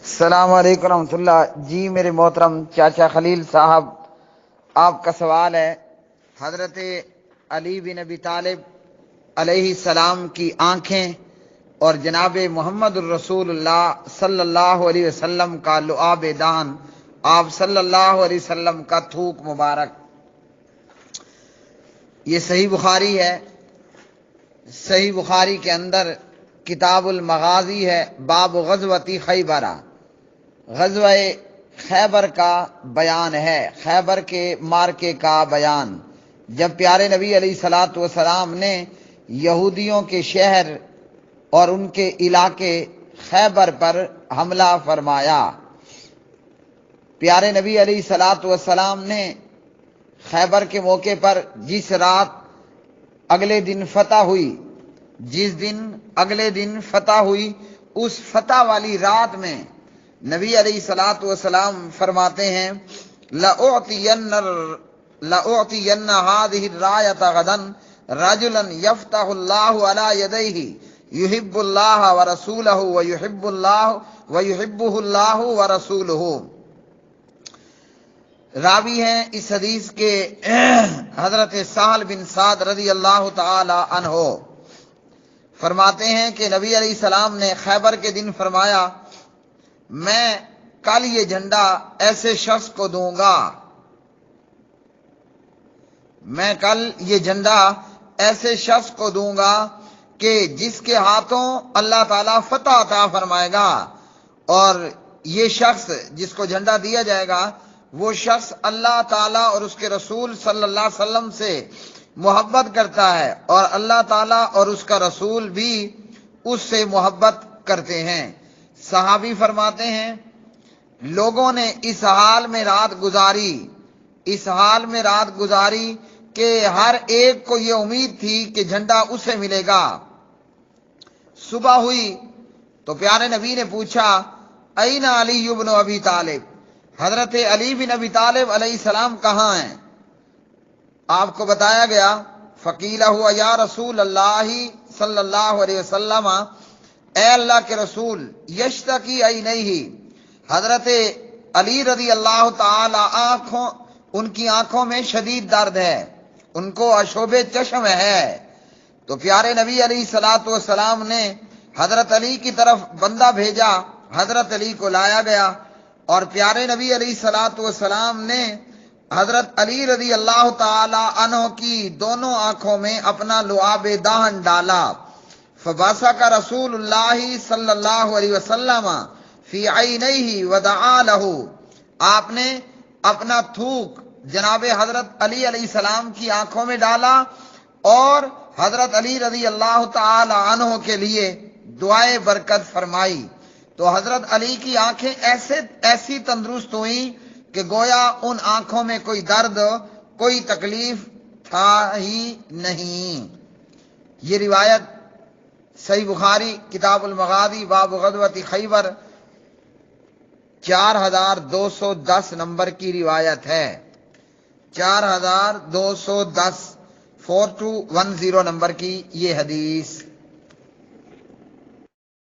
السلام علیکم ورحمۃ اللہ۔ جی میرے محترم چاچا خلیل صاحب، آپ کا سوال ہے حضرت علی بن ابی طالب علیہ السلام کی آنکھیں اور جناب محمد الرسول اللہ صلی اللہ علیہ وسلم کا لعاب دہن، آپ صلی اللہ علیہ وسلم کا تھوک مبارک۔ یہ صحیح بخاری ہے۔ صحیح بخاری کے اندر کتاب المغازی ہے، باب غزوتی خیبرہ، غزوہ خیبر کا بیان ہے، خیبر کے مارکے کا بیان، جب پیارے نبی علیہ الصلاۃ والسلام نے یہودیوں کے شہر اور ان کے علاقے خیبر پر حملہ فرمایا۔ پیارے نبی علیہ الصلاۃ والسلام نے خیبر کے موقع پر جس رات اگلے دن فتح ہوئی، اس فتح والی رات میں نبی علیہ الصلاۃ والسلام فرماتے ہیں لَأُعْطِيَنَّ هَذِهِ الرَّايَةَ غَدًا رَجُلًا يَفْتَحُ اللَّهُ عَلَى يَدَيْهِ يُحِبُّ اللَّهَ وَرَسُولَهُ وَيُحِبُّهُ اللَّهُ وَرَسُولُهُ۔ راوی ہیں اس حدیث کے حضرت سہل بن سعد رضی اللہ تعالی عنہ، فرماتے ہیں کہ نبی علیہ السلام نے خیبر کے دن فرمایا، میں کل یہ جھنڈا ایسے شخص کو دوں گا، میں کل یہ جھنڈا ایسے شخص کو دوں گا کہ جس کے ہاتھوں اللہ تعالیٰ فتح عطا فرمائے گا، اور یہ شخص جس کو جھنڈا دیا جائے گا وہ شخص اللہ تعالیٰ اور اس کے رسول صلی اللہ علیہ وسلم سے محبت کرتا ہے، اور اللہ تعالیٰ اور اس کا رسول بھی اس سے محبت کرتے ہیں۔ صحابی فرماتے ہیں لوگوں نے اس حال میں رات گزاری کہ ہر ایک کو یہ امید تھی کہ جھنڈا اسے ملے گا۔ صبح ہوئی تو پیارے نبی نے پوچھا این علی بن ابی طالب، حضرت علی بن ابی طالب علیہ السلام کہاں ہیں؟ آپ کو بتایا گیا فقیل ہوا یا رسول اللہ صلی اللہ علیہ وسلم، اے اللہ کے رسول، یشتکی عینیہ، حضرت علی رضی اللہ تعالی ان کی آنکھوں میں شدید درد ہے، ان کو اشوب چشم ہے۔ تو پیارے نبی علیہ الصلاۃ والسلام نے حضرت علی کی طرف بندہ بھیجا، حضرت علی کو لایا گیا، اور پیارے نبی علیہ الصلاۃ والسلام نے حضرت علی رضی اللہ تعالی عنہ کی دونوں آنکھوں میں اپنا لعاب دہن ڈالا۔ فبصق رسول اللہ صلی اللہ علیہ وسلم فی عینیہ ودعا لہ، آپ نے اپنا تھوک جناب حضرت علی علیہ السلام کی آنکھوں میں ڈالا اور حضرت علی رضی اللہ تعالی عنہ کے لیے دعائے برکت فرمائی۔ تو حضرت علی کی آنکھیں ایسی تندرست ہوئیں کہ گویا ان آنکھوں میں کوئی درد، کوئی تکلیف تھا ہی نہیں۔ یہ روایت صحیح بخاری کتاب المغازی باب غزوۃ خیبر 4210 نمبر کی روایت ہے، 4210 4210 نمبر کی یہ حدیث۔